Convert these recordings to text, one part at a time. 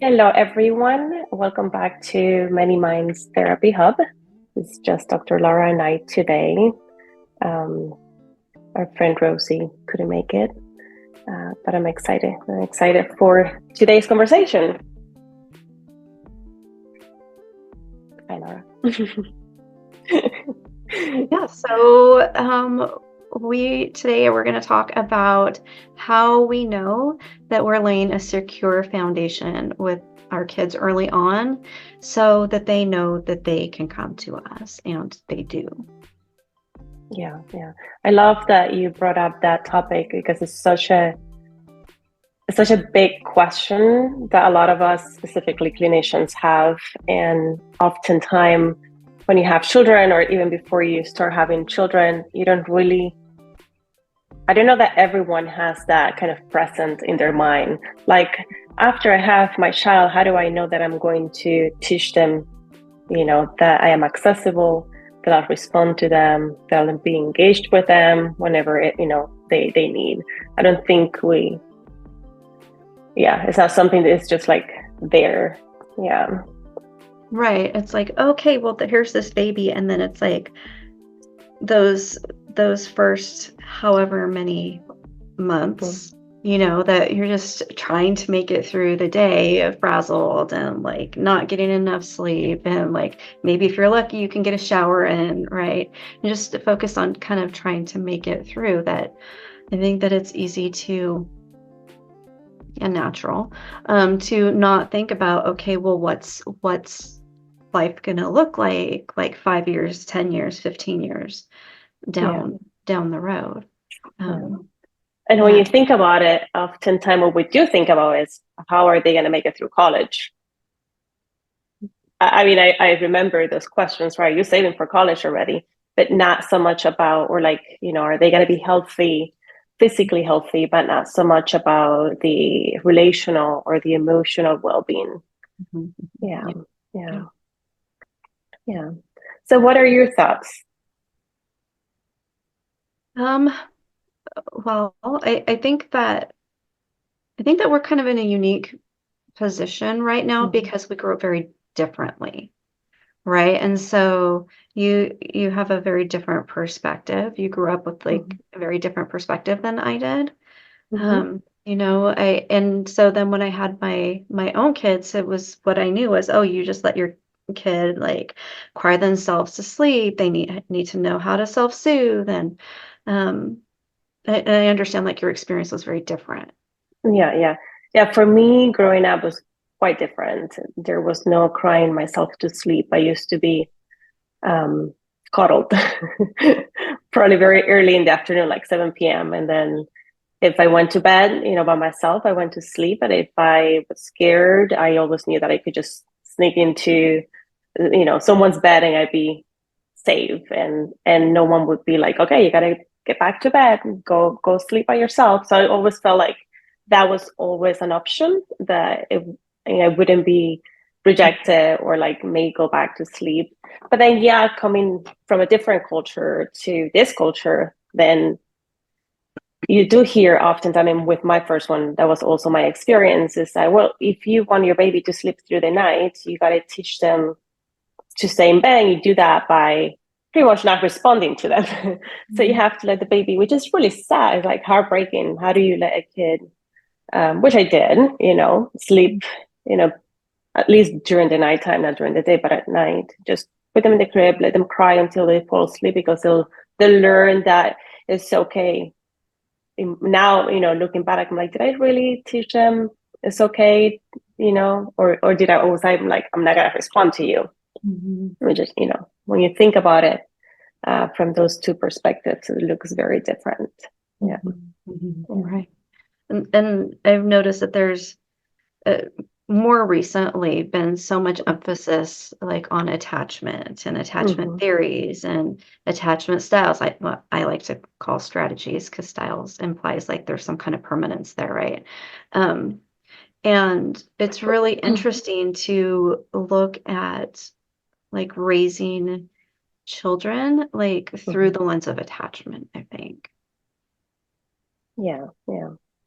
Hello, everyone. Welcome back to Many Minds Therapy Hub. It's just Dr. Laura and I today. Um, our friend Rosie couldn't make it, but I'm excited. I'm excited for today's conversation. Hi, Laura. Yeah, so we're going to talk about how we know that we're laying a secure foundation with our kids early on so that they know that they can come to us, and they do. Yeah. I love that you brought up that topic because it's such a big question that a lot of us, specifically clinicians, have. And oftentimes, when you have children, or even before you start having children, you don't really, I don't know that everyone has that kind of present in their mind. Like, after I have my child, how do I know that I'm going to teach them, that I am accessible, that I'll respond to them, that I'll be engaged with them whenever they need. I don't think it's not something that is just like there. Yeah. Right. It's like, okay, well, here's this baby, and then it's like those those first however many months, that you're just trying to make it through the day, frazzled and like not getting enough sleep, and like maybe if you're lucky you can get a shower in, right? And just to focus on kind of trying to make it through that. I think that it's easy to, and natural, to not think about, okay, well, what's life gonna look like 5 years, 10 years, 15 years Yeah. down the road. Yeah. um And when yeah. you think about it, oftentimes what we do think about is how are they going to make it through college? I mean, I remember those questions, right? You're saving for college already, but not so much about, or like, are they going to be healthy, physically healthy, but not so much about the relational or the emotional well-being. Mhm. Yeah. Yeah. Yeah. Yeah. So what are your thoughts? Um, well, I think that we're kind of in a unique position right now Mm-hmm. because we grew up very differently, right? And so you have a very different perspective. You grew up with Mm-hmm. like a very different perspective than I did. Mm-hmm. And so then when I had my own kids, it was what I knew was, oh, you just let your kid like cry themselves to sleep. They need to know how to self-soothe. And um I understand like your experience was very different. Yeah. For me, growing up was quite different. There was no crying myself to sleep. I used to be um, coddled, probably very early in the afternoon, like 7 p.m. And then if I went to bed, by myself, I went to sleep. And if I was scared, I always knew that I could just sneak into, someone's bed and I'd be safe. And no one would be like, okay, you gotta get back to bed, go sleep by yourself. So I always felt like that was always an option that I wouldn't be rejected or like may go back to sleep. But then, yeah, coming from a different culture to this culture, then you do hear often, I mean, with my first one, that was also my experience, is that, well, if you want your baby to sleep through the night, you got to teach them to stay in bed. And you do that by pretty much not responding to them. So you Mhm. have to let the baby, which is really sad. It's like heartbreaking. How do you let a kid, which I did, sleep, you know, at least during the nighttime, not during the day, but at night, just put them in the crib, let them cry until they fall asleep, because they'll learn that it's okay. Now, looking back, I'm like, did I really teach them it's okay, or did I always, I'm like, I'm not gonna respond to you. Mhm. We just, when you think about it from those two perspectives, it looks very different. Yeah. Mhm. Mhm. Yeah. Right. And I've noticed that there's uh, more recently been so much emphasis like on attachment and attachment Mm-hmm. theories and attachment styles. I like to call strategies, because styles implies like there's some kind of permanence there, right? Um, and it's really interesting to look at like raising children like Mm-hmm. through the lens of attachment, I think. Yeah,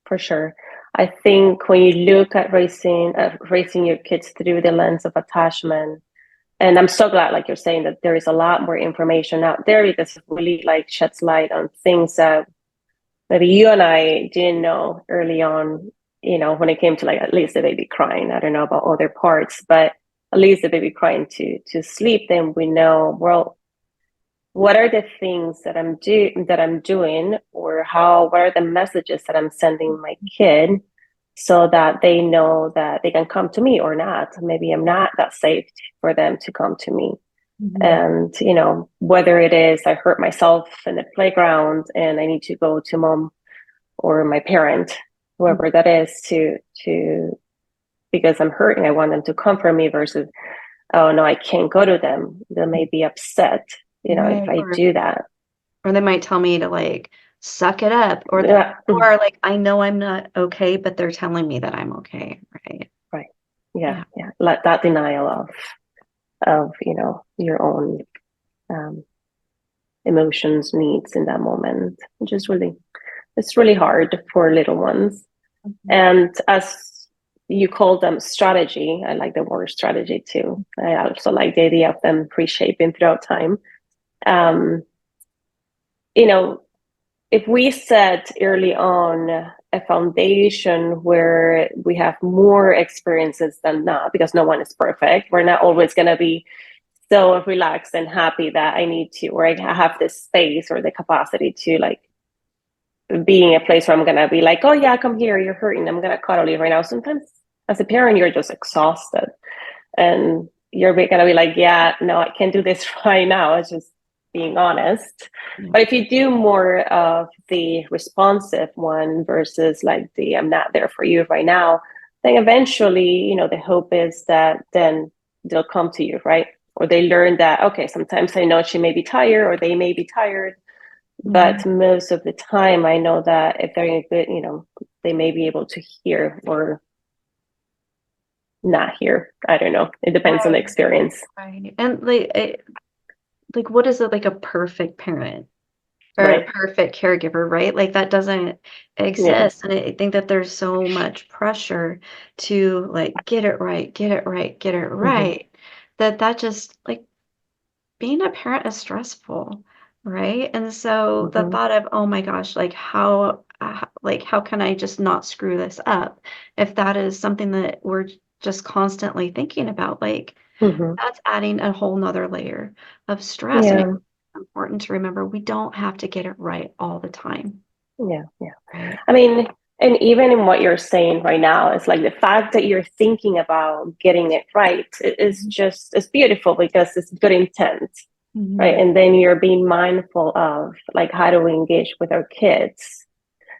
for sure. I think when you look at raising your kids through the lens of attachment, and I'm so glad, like you're saying, that there is a lot more information out there because it really like sheds light on things that maybe you and I didn't know early on, when it came to like at least the baby crying. I don't know about other parts, but at least the baby crying to sleep, then we know, well, what are the things that I'm doing, or what are the messages that I'm sending my kid so that they know that they can come to me or not. Maybe I'm not that safe for them to come to me. Mhm. And, whether it is I hurt myself in the playground and I need to go to mom or my parent, whoever that is, to because I'm hurting, I want them to comfort me versus, oh no, I can't go to them. They may be upset, if Right. I do that. Or they might tell me to like suck it up, or Yeah. like I know I'm not okay, but they're telling me that I'm okay, right? Right. Yeah. Yeah. Yeah. Let that denial of, your own um, emotions, needs in that moment, which is really, it's really hard for little ones. Mhm. And as you call them strategy, I like the word strategy too. I also like the idea of them reshaping throughout time. Um, you know, if we set early on a foundation where we have more experiences than not, because no one is perfect, we're not always going to be so relaxed and happy that I need to, or I have this space or the capacity to like being a place where I'm gonna be like, oh yeah, come here, you're hurting, I'm gonna cuddle you right now. Sometimes as a parent, you're just exhausted and you're gonna be like, yeah, no, I can't do this right now. It's just being honest. Yeah. But if you do more of the responsive one versus like the I'm not there for you right now, then eventually, the hope is that then they'll come to you, right? Or they learn that, okay, sometimes I know she may be tired or they may be tired, but Mhm. most of the time I know that if they're in a good, they may be able to hear or not hear. I don't know. It depends on the Right. experience. Right. And like what is it, like a perfect parent or a Right. perfect caregiver, right? Like that doesn't Yeah. exist. And I think that there's so much pressure to like get it right, get it right, get it Mm-hmm. right, that just like being a parent is stressful, right? And so the Mm-hmm. thought of, oh my gosh, like how can I just not screw this up? If that is something that we're just constantly thinking about, like Mm-hmm. that's adding a whole nother layer of stress. And it's Yeah. important to remember we don't have to get it right all the time, Yeah. Yeah. right? I mean, and even in what you're saying right now, it's like the fact that you're thinking about getting it right is just, it's beautiful because it's good intent, right? Mhm. And then you're being mindful of like how do we engage with our kids,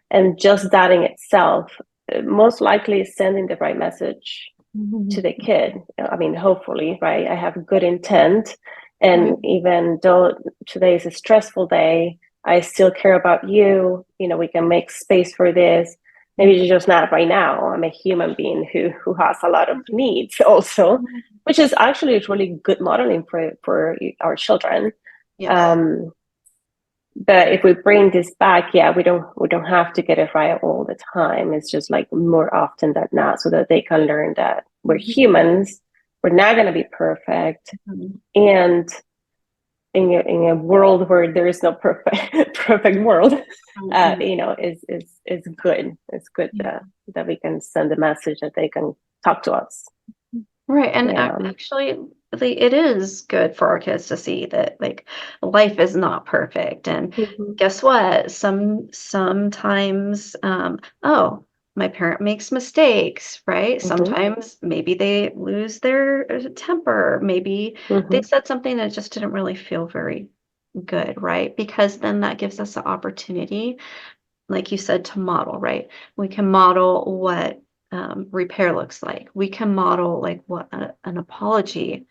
and just that in itself most likely is sending the right message to Mhm. the kid. I mean, hopefully, right? I have good intent. And Right. even though today is a stressful day, I still care about you. We can make space for this. Maybe it's just not right now. I'm a human being who has a lot of needs also, Mhm. which is actually really good modeling for our children. Yes. Um, but if we bring this back, yeah, we don't have to get it right all the time. It's just like more often than not, so that they can learn that we're Mhm. humans. We're not going to be perfect, Mhm. and in a world where there is no perfect perfect world, Mhm. is good. It's good Yeah. that we can send a message that they can talk to us. Right, and Yeah. actually, it is good for our kids to see that like life is not perfect, and Hmm. guess what? Sometimes, oh, my parent makes mistakes, right? Hmm. Sometimes maybe they lose their temper, maybe they Hmm. said something that just didn't really feel very good, right? Because then that gives us the opportunity, like you said, to model, right? We can model what repair looks like. We can model like what an apology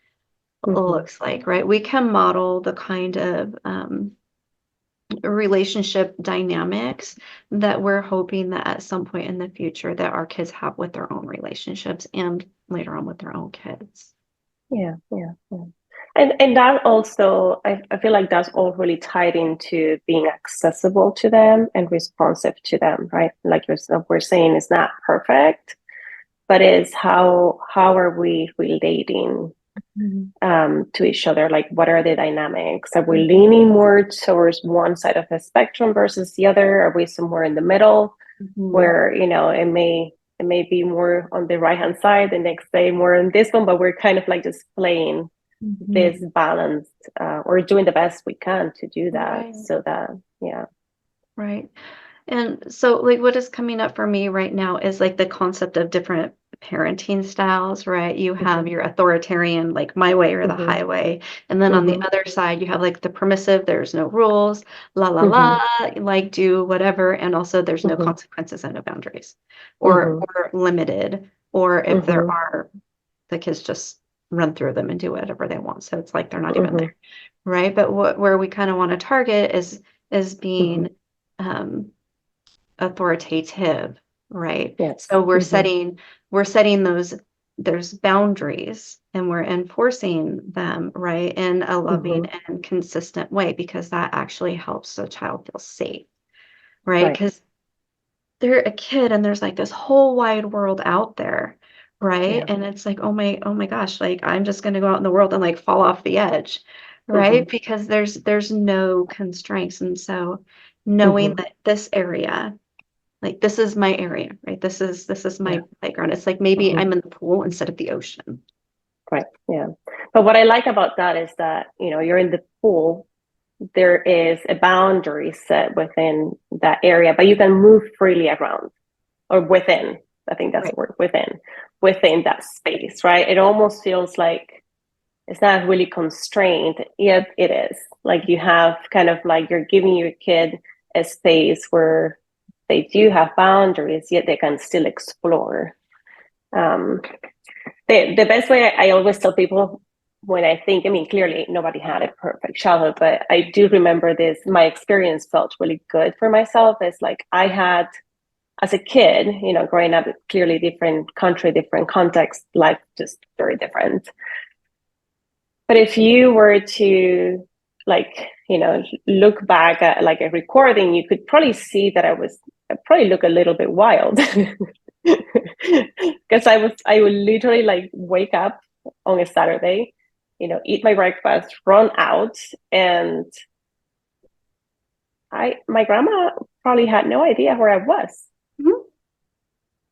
Hmm. looks like, right? We can model the kind of relationship dynamics that we're hoping that at some point in the future that our kids have with their own relationships and later on with their own kids. Yeah. Yeah. Yeah. And that also, I feel like that's all really tied into being accessible to them and responsive to them, right? Like we're saying, it's not perfect, but it's how are we relating Mhm. to each other? Like, what are the dynamics? Are we Mhm. leaning more towards one side of the spectrum versus the other? Are we somewhere in the middle Mhm. where, it may be more on the right hand side, the next day more on this one, but we're kind of like just playing this Mhm. balanced, or doing the best we can to do that. Right. So that, yeah. Right. And so, like, what is coming up for me right now is like the concept of different parenting styles, right? You have Mm-hmm, your authoritarian, like my way or the mm-hmm, highway. And then on the mm-hmm, other side, you have like the permissive, there's no rules, la la la, mm-hmm, like do whatever. And also there's no mm-hmm, consequences and no boundaries mm-hmm, or limited. Or if there mm-hmm, are, the kids just run through them and do whatever they want. So it's like they're not even mm-hmm, there, right? But where we kind of want to target is mm-hmm. being um, authoritative, right? Yes. So we're Mm-hmm, setting those there's boundaries and we're enforcing them, right, in a loving mm-hmm. and consistent way because that actually helps the child feel safe, right? Right. Because they're a kid and there's like this whole wide world out there, right? Yeah. And it's like, oh my gosh, like I'm just gonna go out in the world and like fall off the edge, Mm-hmm, right? Because there's no constraints. And so knowing mm-hmm, that this area, like this is my area, right? This is yeah. my playground. It's like maybe Mm-hmm. I'm in the pool instead of the ocean. Right. Yeah. But what I like about that is that, you're in the pool, there is a boundary set within that area, but you can move freely around, or within. I think that's the Right. word, within that space, right? It almost feels like it's not really constrained, yet it is. Like you have kind of like you're giving your kid a space where they do have boundaries, yet they can still explore. Um, the best way I always tell people when I think, I mean, clearly nobody had a perfect childhood, but I do remember this. My experience felt really good for myself. It's like I had, as a kid, growing up, clearly different country, different context, life just very different. But if you were to, like, look back at like a recording, you could probably see that I probably look a little bit wild. Because I would literally like wake up on a Saturday, eat my breakfast, run out, and my grandma probably had no idea where I was. Mhm.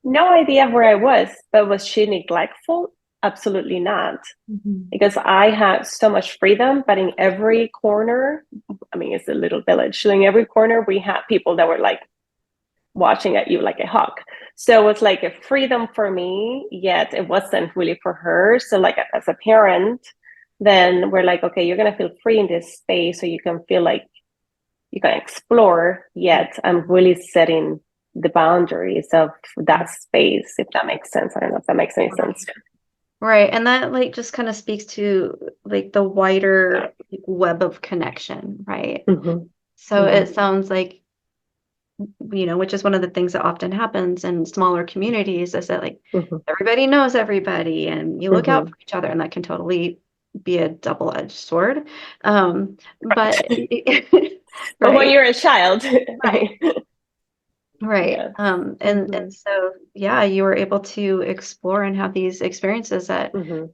No idea where I was, but was she neglectful? Absolutely not. Mhm. Because I had so much freedom, but in every corner, I mean, it's a little village. So in every corner, we had people that were like watching at you like a hawk. So it's like a freedom for me, yet it wasn't really for her. So, like, as a parent, then we're like, okay, you're going to feel free in this space so you can feel like you can explore, yet I'm really setting the boundaries of that space, if that makes sense. I don't know if that makes any sense. Right. And that like just kind of speaks to like the wider like, web of connection, right? Mm-hmm, So mm-hmm, it sounds like, which is one of the things that often happens in smaller communities is that like mm-hmm, everybody knows everybody and you look out mm-hmm. for each other, and that can totally be a double-edged sword. But But when right, you're a child, right, right. yes. And Mm-hmm, so yeah, you were able to explore and have these experiences that mm-hmm.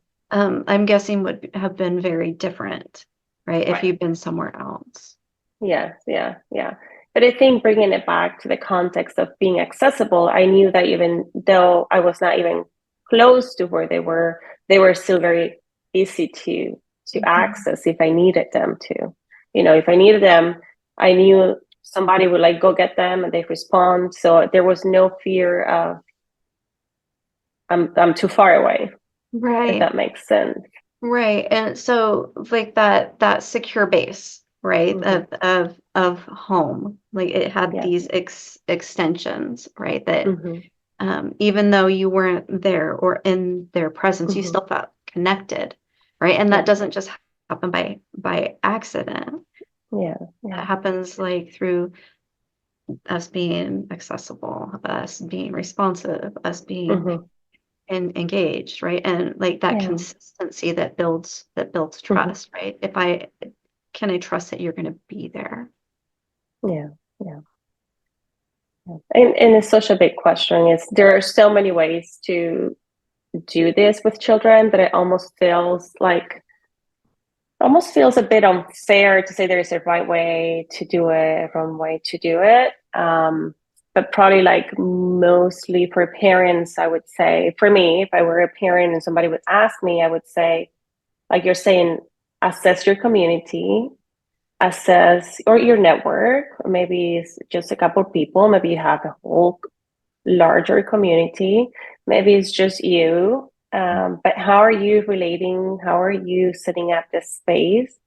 I'm guessing would have been very different, right? If Right. you've been somewhere else. Yes, yeah, yeah. But I think bringing it back to the context of being accessible, I knew that even though I was not even close to where they were still very easy to Mhm. access if I needed them to. If I needed them, I knew somebody would like go get them and they respond. So there was no fear of I'm too far away, if Right. that makes sense. Right. And so like that secure base, right, Hmm. of home, like it had Yeah. these extensions, right, that Hmm. even though you weren't there or in their presence, you Hmm. still felt connected, right? And that Yeah. doesn't just happen by accident. Yeah. That Yeah. happens like through us being accessible, us being responsive, us being Hmm. and engaged, right? And like that Yeah. consistency that builds trust, right? If I can I trust that you're going to be there? Yeah. Yeah. Yeah. And it's such a big question. There are so many ways to do this with children that it almost feels a bit unfair to say there's a right way to do it, a wrong way to do it. But probably like mostly for parents, I would say, for me, if I were a parent and somebody would ask me, I would say, like you're saying, assess your community, assess or your network, or maybe it's just a couple of people, maybe you have a whole larger community, maybe it's just you. But how are you relating? How are you setting up this space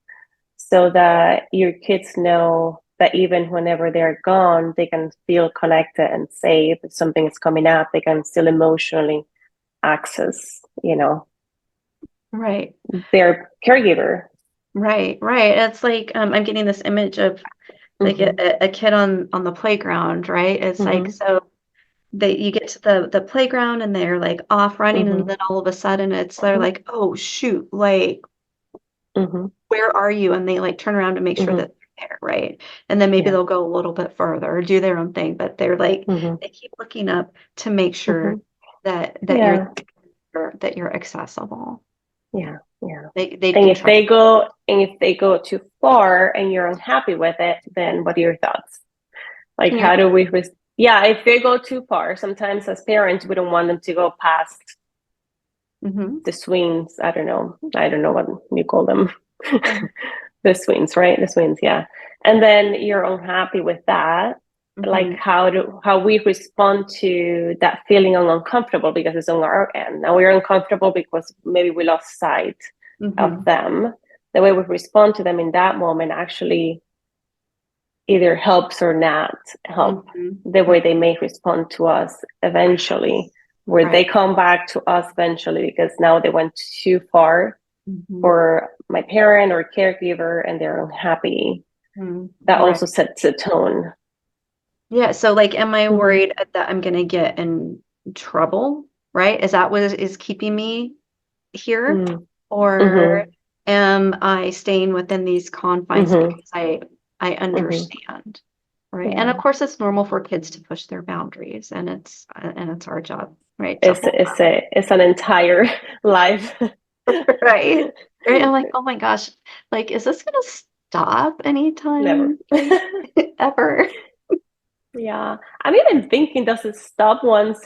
so that your kids know that even whenever they're gone, they can feel connected and safe? If something is coming up, they can still emotionally access, Right. their caregiver. Right. It's like I'm getting this image of like Mm-hmm. a kid on the playground, right? It's like Mm-hmm. so you get to the playground and they're like off running and Mm-hmm. then all of a sudden they're like, oh shoot, like Mm-hmm. where are you? And they like turn around to make sure Mm-hmm. that they're there, right? And then maybe Yeah. they'll go a little bit further or do their own thing, but they're like Mm-hmm. they keep looking up to make Mm-hmm. sure that you're Yeah. accessible. Yeah. Yeah. They And can if trust. they go too far and you're unhappy with it, then what are your thoughts? Like, Can you how do we? Yeah, if they go too far, sometimes as parents, we don't want them to go past mm-hmm. the swings. I don't know. What you call them. Yeah. The swings, right? The swings, yeah. And then you're unhappy with that. Like, Mm-hmm. how we respond to that feeling of uncomfortable because it's on our end. Now we're uncomfortable because maybe we lost sight of Mm-hmm. them. The way we respond to them in that moment actually either helps or not help the Mm-hmm. way they may respond to us eventually, where they Right. come back to us eventually because now they went too far Mm-hmm. for my parent or caregiver and they're unhappy. Mm-hmm. That Right. also sets a tone. Yeah. So like, am I Mm-hmm. worried that I'm gonna get in trouble? Right? Is that what is keeping me here? Or Mm-hmm. am I staying within these confines Mm-hmm. because I Mm-hmm. understand? Right. And of Yeah. course it's normal for kids to push their boundaries and it's our job, right, to It's hold it's a it's an entire life. right. Right. I'm like, oh my gosh, like, is this gonna stop Never. anytime like ever? Yeah. I'm even thinking, does it stop once,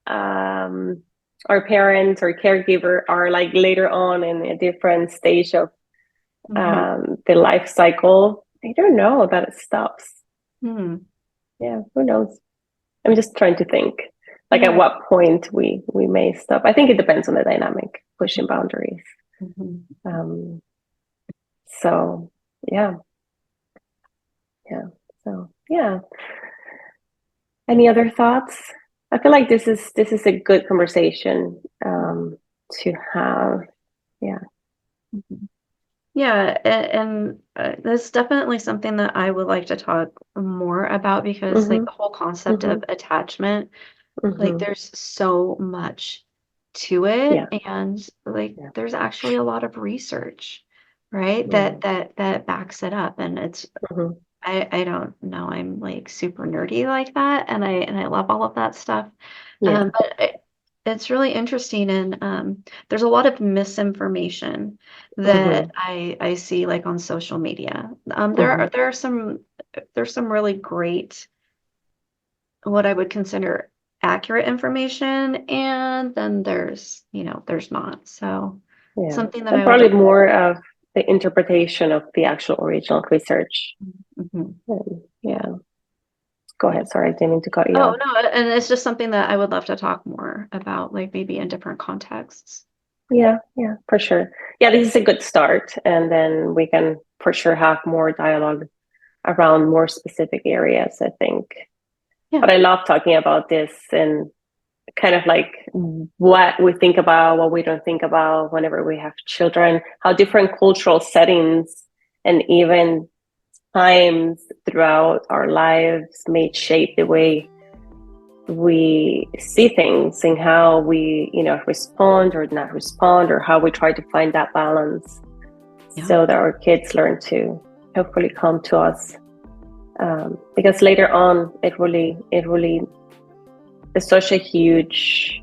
our parents or caregiver are like later on in a different stage of Hmm. the life cycle? I don't know that it stops. Hmm. Yeah, who knows? I'm just trying to think, like at Yeah. what point we may stop. I think it depends on the dynamic, pushing boundaries. Hmm. Um, so yeah, yeah. So yeah. Any other thoughts? I feel like this is a good conversation to have. Yeah. Hmm. Yeah, and that's definitely something that I would like to talk more about because like Mm-hmm. the whole concept Mm-hmm. of attachment, like Mm-hmm. there's so much to it Yeah. and like Yeah. there's actually a lot of research, right? Yeah. That backs it up and it's Mm-hmm. I don't know, I'm like super nerdy like that and I love all of that stuff. Yeah. But it's really interesting and there's a lot of misinformation that Mm-hmm. I see like on social media. Mm-hmm. There are there's some really great what I would consider accurate information and then there's not. So Yeah. something that And I would probably definitely more of the interpretation of the actual original research. mhm. Yeah. Go Yeah. ahead. Sorry, I didn't mean to cut you Oh off. no, and it's just something that I would love to talk more about, like maybe in different contexts. Yeah. Yeah, for sure. Yeah, this is a good start. And then we can for sure have more dialogue around more specific areas, I think. Yeah. But I love talking about this and kind of like what we think about, what we don't think about whenever we have children, how different cultural settings and even times throughout our lives may shape the way we see things and how we, respond or not respond, or how we try to find that balance, so that our kids learn to hopefully come to us. Because later on, it really is such a huge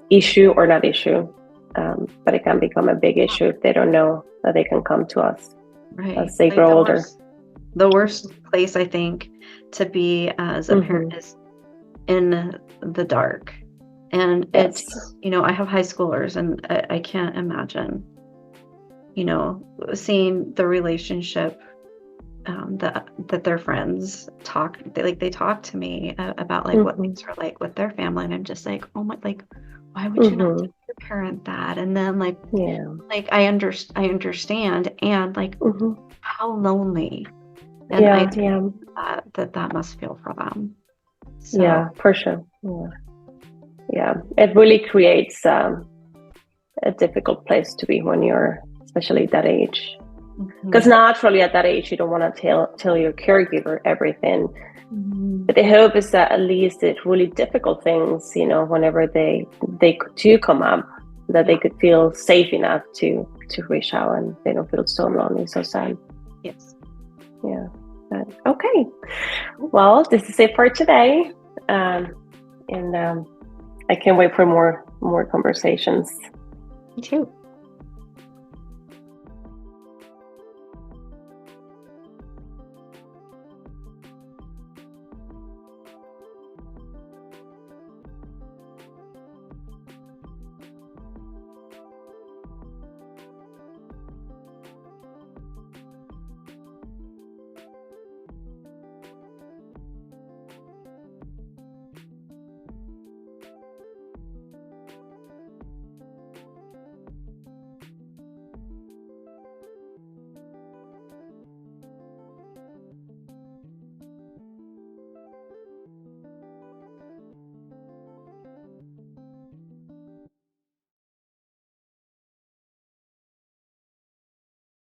issue, or not issue, but it can become a big issue if they don't know that they can come to us as they grow older. The worst place, I think, to be as a parent is in the dark. And it's, I have high schoolers, and I can't imagine, seeing the relationship that their friends talk, they talk to me about what things are like with their family, and I'm just like, oh my, why would you not tell your parent that? And then I understand, and how lonely, and I think that must feel for them. So. Yeah, for sure. Yeah, it really creates a difficult place to be when you're, especially that age. Because naturally at that age, you don't want to tell your caregiver everything. But the hope is that at least it's really difficult things, whenever they do come up, that they could feel safe enough to reach out, and they don't feel so lonely, so sad. Yes. Yeah. But, okay. Well, this is it for today. And I can't wait for more conversations. Me too.